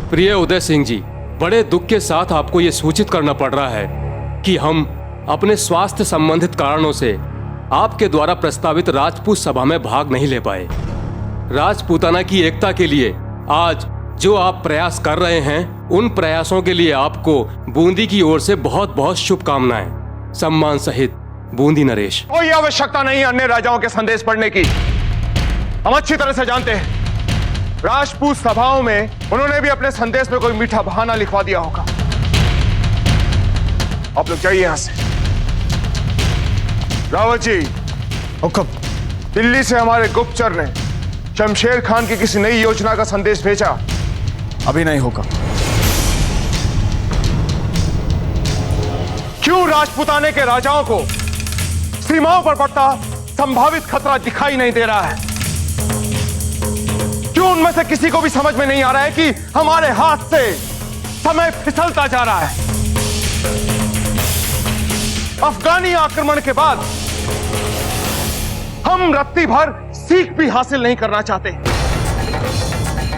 प्रिय उदय सिंह जी, बड़े दुख के साथ आपको ये सूचित करना पड़ रहा है कि हम अपने स्वास्थ्य संबंधित कारणों से आपके द्वारा प्रस्तावित राजपूत सभा में भाग नहीं ले पाए। राजपूताना की एकता के लिए आज जो आप प्रयास कर रहे हैं, उन प्रयासों के लिए आपको बूंदी की ओर से बहुत बहुत शुभकामनाएं। सम्मान सहित, बूंदी नरेश। कोई आवश्यकता नहीं अन्य राजाओं के संदेश पढ़ने की। हम अच्छी तरह से जानते हैं राजपूत सभाओं में उन्होंने भी अपने संदेश में कोई मीठा बहाना लिखवा दिया होगा। आप लोग जाइए यहां से। रावत जी, हुक्म। दिल्ली से हमारे गुप्तचर ने शमशेर खान की किसी नई योजना का संदेश भेजा। अभी नहीं होगा। क्यों राजपूताने के राजाओं को सीमाओं पर बढ़ता संभावित खतरा दिखाई नहीं दे रहा है? क्यों उनमें से किसी को भी समझ में नहीं आ रहा है कि हमारे हाथ से समय फिसलता जा रहा है? अफगानी आक्रमण के बाद हम रत्ती भर सीख भी हासिल नहीं करना चाहते।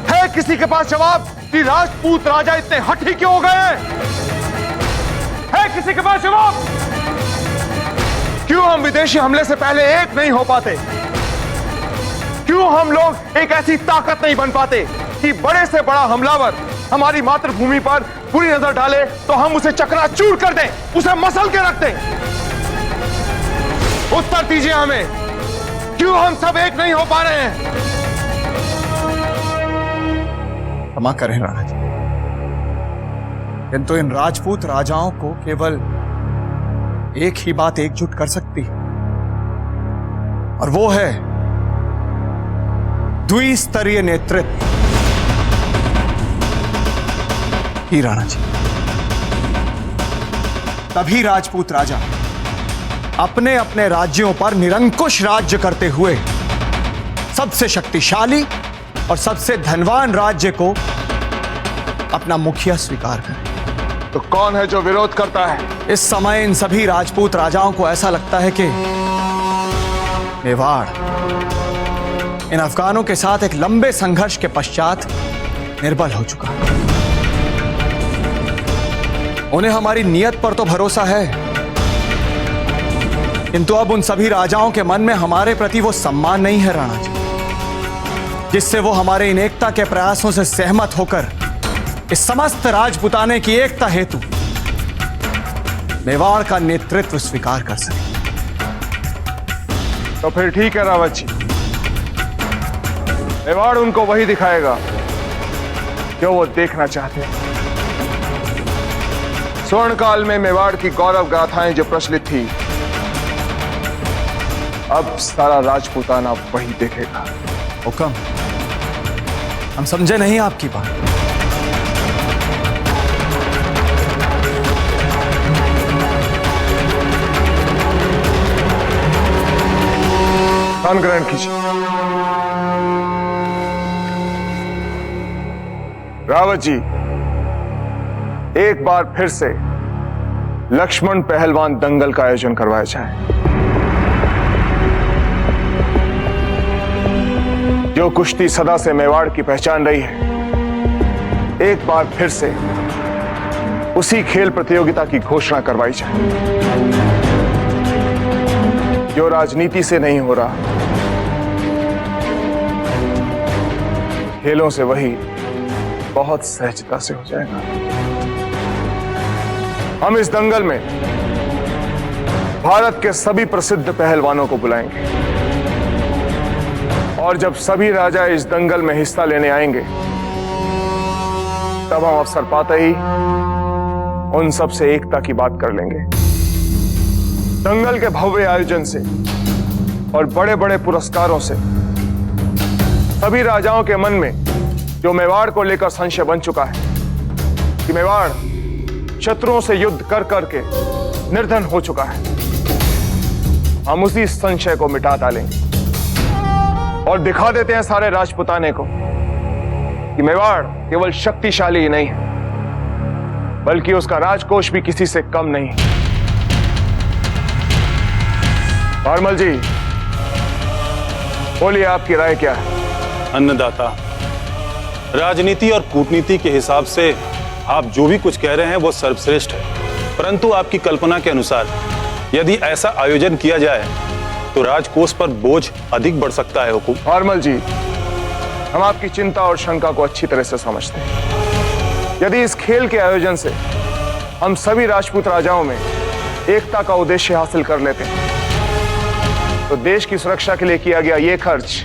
है किसी के पास जवाब कि राजपूत राजा इतने हठी क्यों हो गए हैं? है किसी के पास जवाब? क्यों हम विदेशी हमले से पहले एक नहीं हो पाते? क्यों हम लोग एक ऐसी ताकत नहीं बन पाते कि बड़े से बड़ा हमलावर हमारी मातृभूमि पर बुरी नजर डाले तो हम उसे चकनाचूर कर दें, उसे मसल के रख दें? उत्तर दीजिए हमें, क्यों हम सब एक नहीं हो पा रहे हैं? क्षमा करें राणा जी, किंतु इन राजपूत राजाओं को केवल एक ही बात एकजुट कर सकती है, और वो है द्विस्तरीय नेतृत्व। ही राणा जी, तभी राजपूत राजा अपने अपने राज्यों पर निरंकुश राज्य करते हुए सबसे शक्तिशाली और सबसे धनवान राज्य को अपना मुखिया स्वीकार करें। तो कौन है जो विरोध करता है? इस समय इन सभी राजपूत राजाओं को ऐसा लगता है कि मेवाड़ इन अफगानों के साथ एक लंबे संघर्ष के पश्चात निर्बल हो चुका है। उन्हें हमारी नीयत पर तो भरोसा है, किंतु अब उन सभी राजाओं के मन में हमारे प्रति वो सम्मान नहीं है राणा जी, जिससे वो हमारे इन एकता के प्रयासों से सहमत होकर इस समस्त राजपुताने की एकता हेतु मेवाड़ का नेतृत्व स्वीकार कर सके। तो फिर ठीक है रावत जी, मेवाड़ उनको वही दिखाएगा जो वो देखना चाहते हैं। स्वर्ण काल में मेवाड़ की गौरव गाथाएं जो प्रचलित थी, अब सारा राजपूताना वही देखेगा। हुक्म, हम समझे नहीं आपकी बात। स्थान ग्रहण कीजिए। रावत जी, एक बार फिर से लक्ष्मण पहलवान दंगल का आयोजन करवाया जाए। जो कुश्ती सदा से मेवाड़ की पहचान रही है, एक बार फिर से उसी खेल प्रतियोगिता की घोषणा करवाई जाए। जो राजनीति से नहीं हो रहा, खेलों से वही बहुत सहजता से हो जाएगा। हम इस दंगल में भारत के सभी प्रसिद्ध पहलवानों को बुलाएंगे, और जब सभी राजा इस दंगल में हिस्सा लेने आएंगे, तब हम अवसर पाते ही उन सब से एकता की बात कर लेंगे। दंगल के भव्य आयोजन से और बड़े बड़े पुरस्कारों से सभी राजाओं के मन में जो मेवाड़ को लेकर संशय बन चुका है कि मेवाड़ शत्रुओं से युद्ध कर करके निर्धन हो चुका है, हम उसी संशय को मिटा डालेंगे और दिखा देते हैं सारे राजपुताने को कि मेवाड़ केवल शक्तिशाली ही नहीं है, बल्कि उसका राजकोष भी किसी से कम नहीं है। भारमल जी, बोलिए, आपकी राय क्या है? अन्नदाता, राजनीति और कूटनीति के हिसाब से आप जो भी कुछ कह रहे हैं वो सर्वश्रेष्ठ है, परंतु आपकी कल्पना के अनुसार यदि ऐसा आयोजन किया जाए तो राजकोष पर बोझ अधिक बढ़ सकता है हुकुम। भारमल जी, हम आपकी चिंता और शंका को अच्छी तरह से समझते हैं। यदि इस खेल के आयोजन से हम सभी राजपूत राजाओं में एकता का उद्देश्य हासिल कर लेते हैं तो देश की सुरक्षा के लिए किया गया यह खर्च,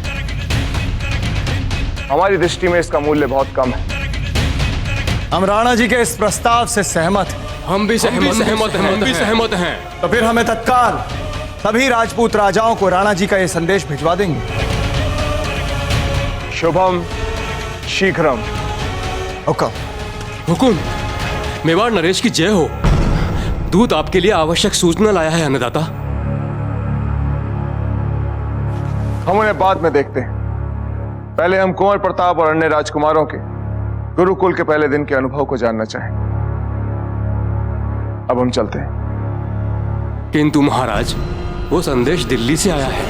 हमारी दृष्टि में इसका मूल्य बहुत कम है। हम राणा जी के इस प्रस्ताव से सहमत हैं। हम भी सहमत हैं। तो फिर हमें तत्काल सभी राजपूत राजाओं को राणा जी का यह संदेश भिजवा देंगे। शुभम शीघ्रम। हुकुम। मेवाड़ नरेश की जय हो। दूत आपके लिए आवश्यक सूचना लाया है अन्नदाता। हम उन्हें बाद में देखते हैं। पहले हम कुंवर प्रताप और अन्य राजकुमारों के गुरुकुल के पहले दिन के अनुभव को जानना चाहेंगे। अब हम चलते हैं। किंतु महाराज, वो संदेश दिल्ली से आया है।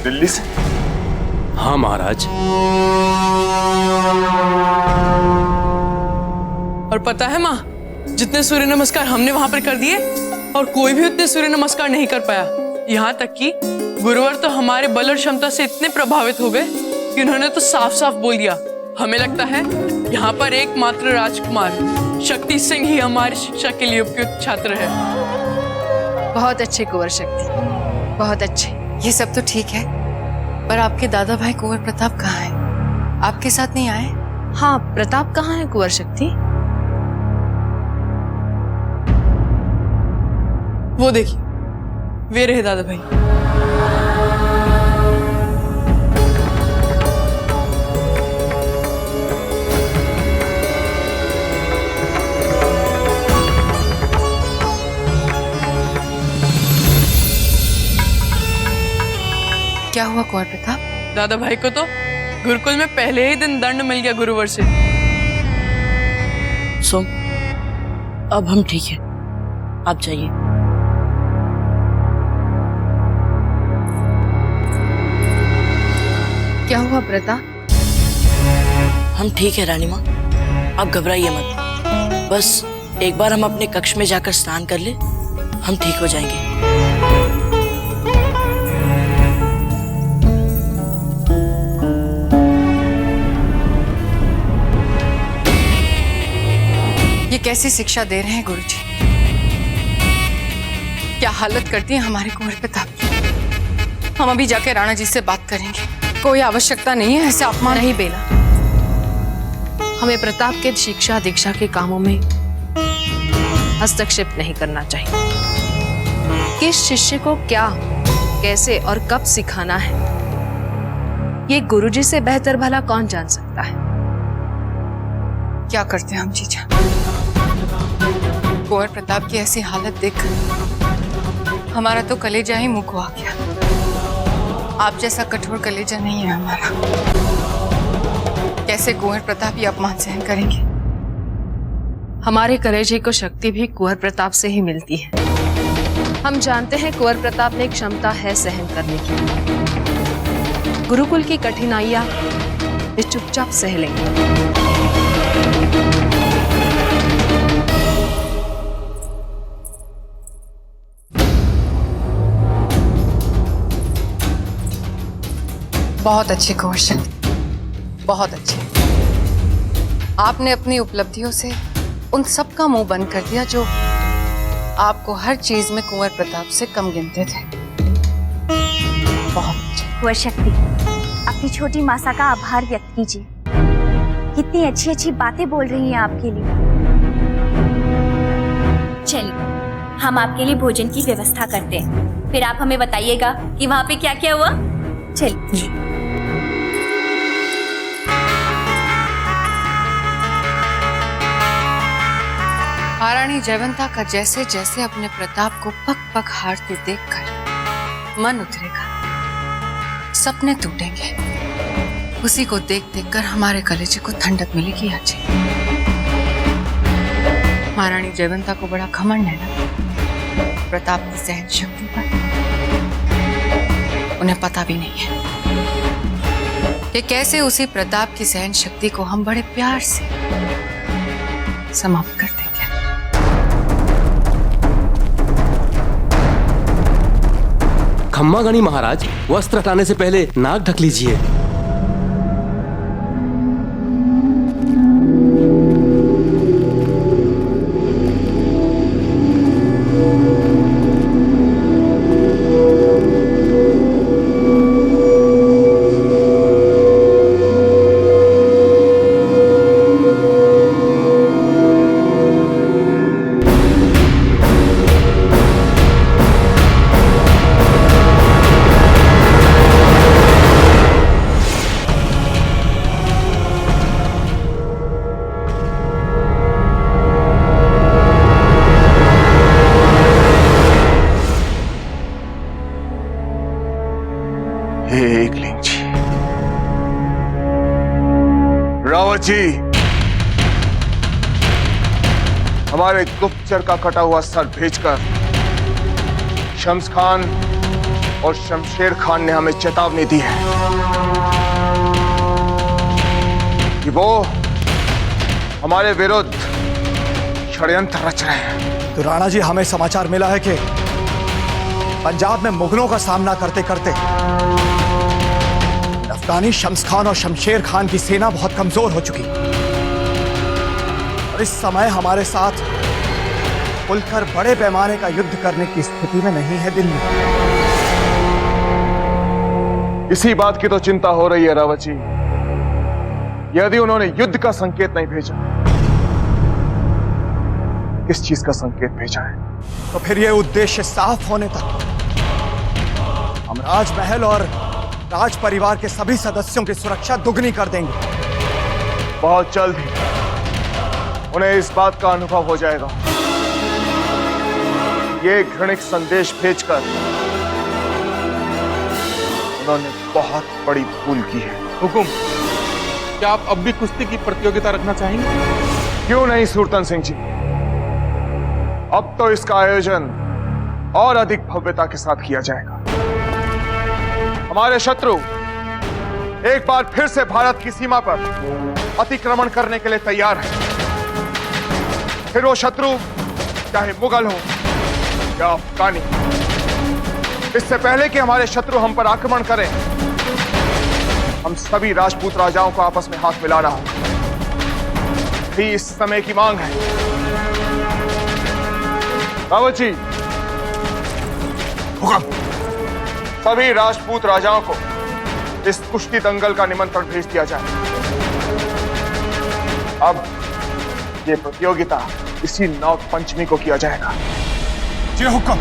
दिल्ली से? हाँ महाराज। और पता है माँ, जितने सूर्य नमस्कार हमने वहां पर कर दिए और कोई भी उतने सूर्य नमस्कार नहीं कर पाया। यहाँ तक कि गुरुवर तो हमारे बल और क्षमता से इतने प्रभावित हो गए कि उन्होंने तो साफ साफ बोल दिया, हमें लगता है यहाँ पर एकमात्र राजकुमार शक्ति सिंह ही हमारी शिक्षा के लिए उपयुक्त छात्र है। बहुत अच्छे कुंवर शक्ति, बहुत अच्छे। ये सब तो ठीक है, पर आपके दादा भाई कुंवर प्रताप कहाँ हैं? आपके साथ नहीं आए? हाँ, प्रताप कहाँ है कुंवर शक्ति? वो देखिए, वे रहे दादा भाई। क्या हुआ कुंवर प्रताप? दादा भाई को तो गुरुकुल में पहले ही दिन दंड मिल गया गुरुवर से। सोम, अब हम ठीक है, आप जाइए। क्या हुआ प्रताप? हम ठीक है रानी माँ, आप घबराइए मत। बस एक बार हम अपने कक्ष में जाकर स्नान कर ले, हम ठीक हो जाएंगे। ये कैसी शिक्षा दे रहे हैं गुरुजी? क्या हालत करती है हमारे कुंवर प्रताप की? हम अभी जाके राणा जी से बात करेंगे। कोई आवश्यकता नहीं है ऐसे अपमान। नहीं बेला, हमें प्रताप के शिक्षा दीक्षा के कामों में हस्तक्षेप नहीं करना चाहिए। किस शिष्य को क्या, कैसे और कब सिखाना है, ये गुरुजी से बेहतर भला कौन जान सकता है। क्या करते हैं हम जीजा? कुंवर प्रताप की ऐसी हालत देखकर हमारा तो कलेजा ही मुँह को आ गया। आप जैसा कठोर कलेजा नहीं है हमारा। कैसे कुंवर प्रताप ये अपमान सहन करेंगे? हमारे कलेजे को शक्ति भी कुंवर प्रताप से ही मिलती है। हम जानते हैं कुंवर प्रताप में क्षमता है सहन करने की। गुरुकुल की कठिनाइयां वे चुपचाप सह लेंगे। बहुत अच्छे कुंवर शक्ति, बहुत अच्छे। आपने अपनी उपलब्धियों से उन सब का मुंह बंद कर दिया जो आपको हर चीज में कुंवर प्रताप से कम गिनते थे। बहुत अच्छे। कुंवर शक्ति, अपनी छोटी मासा का आभार व्यक्त कीजिए। कितनी अच्छी अच्छी बातें बोल रही हैं आपके लिए। चलिए, हम आपके लिए भोजन की व्यवस्था करते हैं, फिर आप हमें बताइएगा कि वहाँ पे क्या क्या हुआ। चलिए। महारानी जयवंता का जैसे जैसे अपने प्रताप को पग पग हारते देखकर मन उतरेगा, सपने टूटेंगे। उसी को देख देख कर हमारे कलेजे को ठंडक मिलेगी। आज महारानी जयवंता को बड़ा घमंड है ना प्रताप की सहन शक्ति पर। उन्हें पता भी नहीं है कि कैसे उसी प्रताप की सहन शक्ति को हम बड़े प्यार से समाप्त कर देंगे। खम्मा गणी महाराज, वस्त्र हटाने से पहले नाक ढक लीजिए। एकलिंग जी, रावत जी, हमारे गुप्तचर का कटा हुआ सर भेजकर शम्स खान और शमशेर खान ने हमें चेतावनी दी है कि वो हमारे विरुद्ध षड्यंत्र रच रहे हैं। तो राणा जी, हमें समाचार मिला है कि पंजाब में मुगलों का सामना करते करते अफगानी शम्स खान और शमशेर खान की सेना बहुत कमजोर हो चुकी और इस समय हमारे साथ खुलकर बड़े पैमाने का युद्ध करने की स्थिति में नहीं है दिल्ली। इसी बात की तो चिंता हो रही है रावत जी। यदि उन्होंने युद्ध का संकेत नहीं भेजा, किस चीज का संकेत भेजा है? तो फिर यह उद्देश्य साफ होने तक हम राजमहल और राज परिवार के सभी सदस्यों की सुरक्षा दुगनी कर देंगे। बहुत जल्द ही उन्हें इस बात का अनुभव हो जाएगा। ये घृणित संदेश भेजकर उन्होंने बहुत बड़ी भूल की है। हुकुम, क्या आप अब भी कुश्ती की प्रतियोगिता रखना चाहेंगे? क्यों नहीं सूरतन सिंह जी, अब तो इसका आयोजन और अधिक भव्यता के साथ किया जाएगा। हमारे शत्रु एक बार फिर से भारत की सीमा पर अतिक्रमण करने के लिए तैयार है। फिर वो शत्रु चाहे मुगल हो या अफगानी, इससे पहले कि हमारे शत्रु हम पर आक्रमण करें, हम सभी राजपूत राजाओं को आपस में हाथ मिलाना होगा। भी इस समय की मांग है। रावत जी, हुक्म, सभी राजपूत राजाओं को इस कुश्ती दंगल का निमंत्रण भेज दिया जाए। अब ये प्रतियोगिता इसी नाग पंचमी को किया जाएगा। जी हुक्म।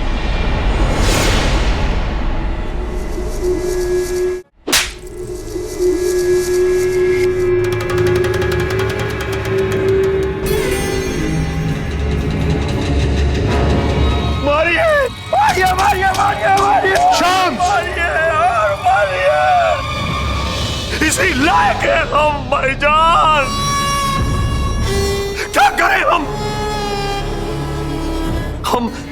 इसी लायक है हम भाईजान। क्या करें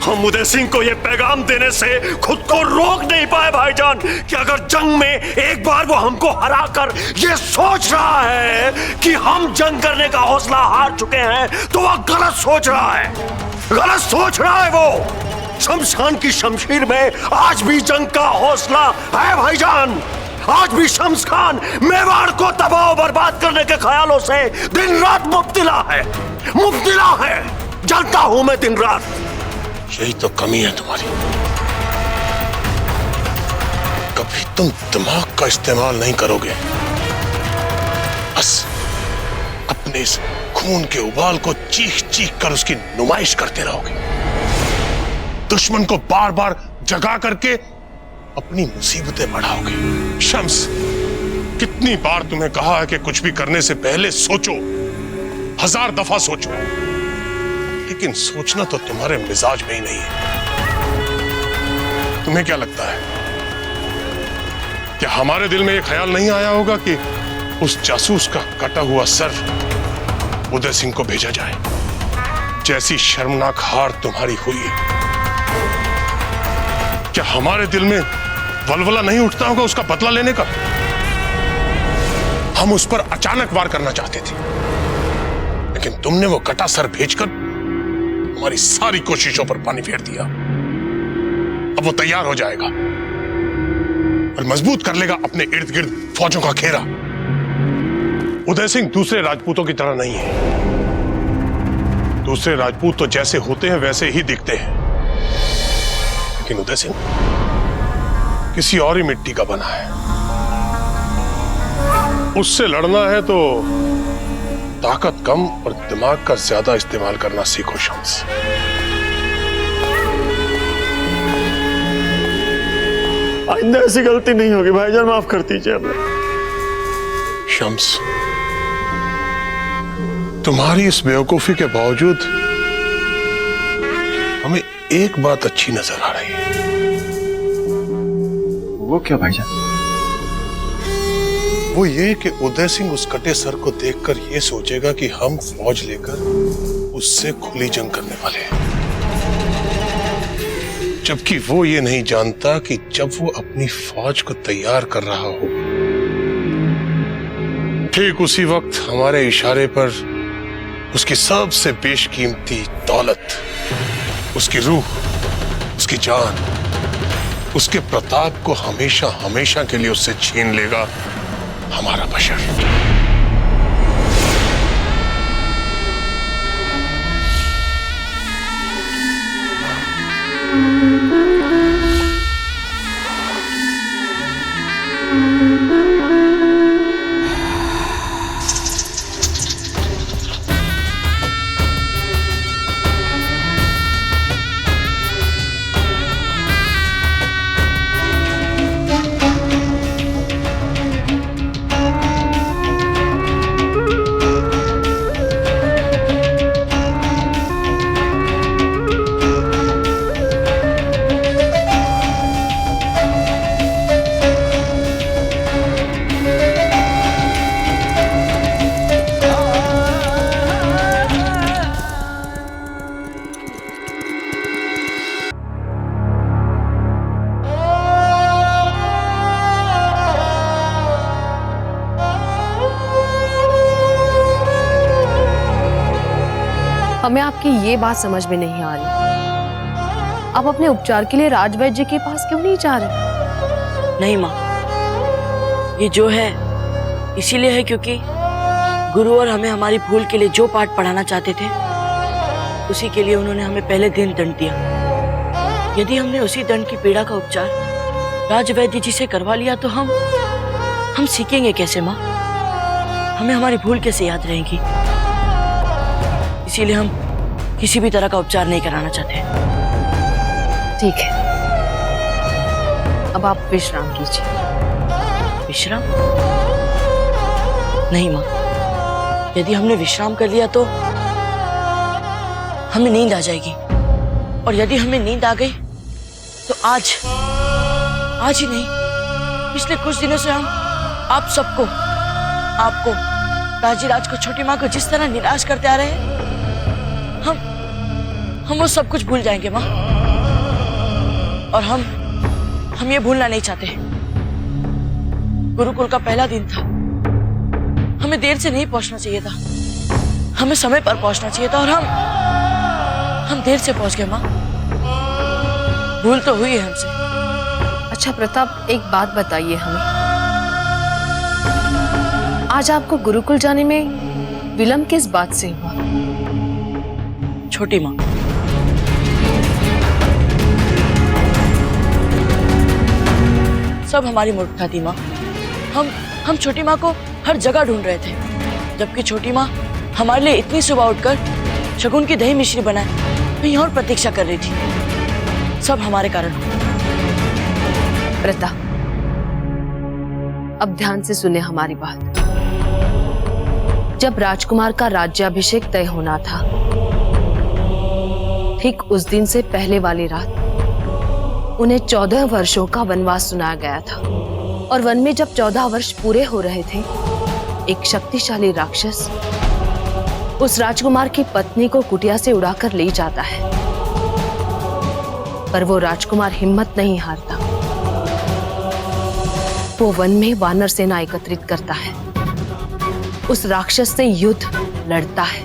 हम उदय सिंह को यह पैगाम देने से खुद को रोक नहीं पाए भाईजान कि अगर जंग में एक बार वो हमको हराकर ये सोच रहा है कि हम जंग करने का हौसला हार चुके हैं, तो वह गलत सोच रहा है वो। शमशान की शमशीर में आज भी जंग का हौसला है भाईजान। आज भी शम्स खान मेवाड़ को तबाह बर्बाद करने के ख्यालों से दिन रात मुब्तिला है। जलता हूं मैं दिन रात। यही तो कमी है तुम्हारी। कभी तुम दिमाग का इस्तेमाल नहीं करोगे, बस अपने इस खून के उबाल को चीख कर उसकी नुमाइश करते रहोगे। दुश्मन को बार बार जगा करके अपनी मुसीबतें बढ़ाओगे। शम्स, कितनी बार तुम्हें कहा है कि कुछ भी करने से पहले सोचो, 1000 दफा सोचो, लेकिन सोचना तो तुम्हारे मिजाज में ही नहीं है। तुम्हें क्या लगता है कि हमारे दिल में यह ख्याल नहीं आया होगा कि उस जासूस का कटा हुआ सर उदय सिंह को भेजा जाए? जैसी शर्मनाक हार तुम्हारी हुई है, क्या हमारे दिल में वलवला नहीं उठता होगा उसका बदला लेने का? हम उस पर अचानक वार करना चाहते थे, लेकिन तुमने वो कटा सर भेजकर हमारी सारी कोशिशों पर पानी फेर दिया। अब वो तैयार हो जाएगा और मजबूत कर लेगा अपने इर्द गिर्द फौजों का घेरा। उदय सिंह दूसरे राजपूतों की तरह नहीं है। दूसरे राजपूत तो जैसे होते हैं वैसे ही दिखते हैं, लेकिन उदय सिंह किसी और ही मिट्टी का बना है। उससे लड़ना है तो ताकत कम और दिमाग का ज्यादा इस्तेमाल करना सीखो शम्स। आइंदा ऐसी गलती नहीं होगी भाईजान, माफ कर दीजिए हमें। शम्स, तुम्हारी इस बेवकूफी के बावजूद हमें एक बात अच्छी नजर आ रही है। वो क्या भाईजान? वो ये कि उदय सिंह उस कटे सर को देखकर ये सोचेगा कि हम फौज लेकर उससे खुली जंग करने वाले हैं, जबकि वो ये नहीं जानता कि जब वो अपनी फौज को तैयार कर रहा हो, ठीक उसी वक्त हमारे इशारे पर उसकी सबसे बेशकीमती दौलत, उसकी रूह, उसकी जान, उसके प्रताप को हमेशा हमेशा के लिए उससे छीन लेगा हमारा बशर। हमें आपकी ये बात समझ में नहीं आ रही, आप अपने उपचार के लिए राजवैद्य जी के पास क्यों नहीं जा रहे? नहीं माँ, ये जो है इसीलिए है क्योंकि गुरु और हमें हमारी भूल के लिए जो पाठ पढ़ाना चाहते थे उसी के लिए उन्होंने हमें पहले दिन दंड दिया। यदि हमने उसी दंड की पीड़ा का उपचार राजवैद्य जी से करवा लिया तो हम सीखेंगे कैसे माँ? हमें हमारी भूल कैसे याद रहेगी? इसीलिए हम किसी भी तरह का उपचार नहीं कराना चाहते। ठीक है, अब आप विश्राम कीजिए। विश्राम? नहीं माँ, यदि हमने विश्राम कर लिया तो हमें नींद आ जाएगी, और यदि हमें नींद आ गई तो आज ही नहीं, पिछले कुछ दिनों से हम आप सबको, आपको, राजीराज को, छोटी माँ को जिस तरह निराश करते आ रहे हैं, हम वो सब कुछ भूल जाएंगे माँ। और हम ये भूलना नहीं चाहते। गुरुकुल का पहला दिन था, हमें देर से नहीं पहुंचना चाहिए था, हमें समय पर पहुंचना चाहिए था, और हम देर से पहुंच गए माँ। भूल तो हुई है हमसे। अच्छा प्रताप, एक बात बताइए हमें, आज आपको गुरुकुल जाने में विलंब किस बात से हुआ? छोटी माँ, सब हमारी मूर्खता थी माँ। हम छोटी माँ को हर जगह ढूंढ रहे थे, जबकि छोटी माँ हमारे लिए इतनी सुबह उठकर शगुन की दही मिश्री बनाए कहीं और प्रतीक्षा कर रही थी। सब हमारे कारण। प्रताप, अब ध्यान से सुने हमारी बात। जब राजकुमार का राज्याभिषेक तय होना था, ठीक उस दिन से पहले वाली रात उन्हें 14 वर्षों का वनवास सुनाया गया था, और वन में जब 14 वर्ष पूरे हो रहे थे, एक शक्तिशाली राक्षस उस राजकुमार की पत्नी को कुटिया से उड़ाकर ले जाता है। पर वो राजकुमार हिम्मत नहीं हारता वो वन में वानर सेना एकत्रित करता है, उस राक्षस से युद्ध लड़ता है,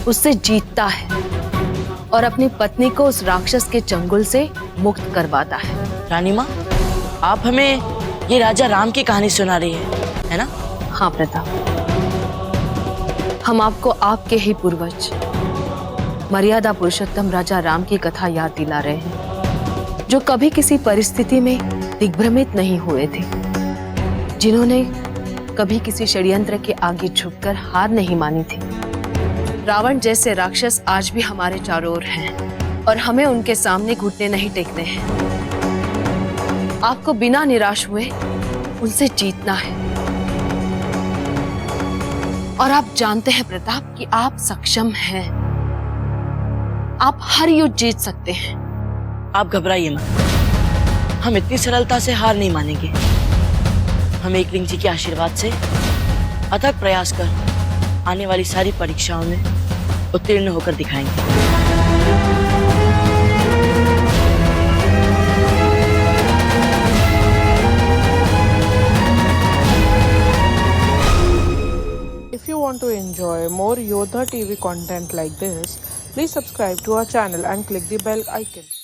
उससे जीतता है और अपनी पत्नी को उस राक्षस के चंगुल से मुक्त करवाता है। रानी माँ, आप हमें ये राजा राम की कहानी सुना रही है ना? हाँ प्रताप, हम आपको आपके ही पूर्वज मर्यादा पुरुषोत्तम राजा राम की कथा याद दिला रहे हैं, जो कभी किसी परिस्थिति में दिग्भ्रमित नहीं हुए थे, जिन्होंने कभी किसी षड्यंत्र के आगे झुककर हार नहीं मानी थी। रावण जैसे राक्षस आज भी हमारे चारों ओर हैं और हमें उनके सामने घुटने नहीं टेकने हैं। आपको बिना निराश हुए उनसे जीतना है और आप जानते हैं प्रताप कि आप सक्षम हैं। आप हर युद्ध जीत सकते हैं। आप घबराइए मत, हम इतनी सरलता से हार नहीं मानेंगे। हम एकलिंग जी के आशीर्वाद से अथक प्रयास कर आने वाली सारी परीक्षाओं में उत्तीर्ण होकर दिखाएंगे। If you want to enjoy more Yodha TV content like this, please subscribe to our channel and click the bell icon.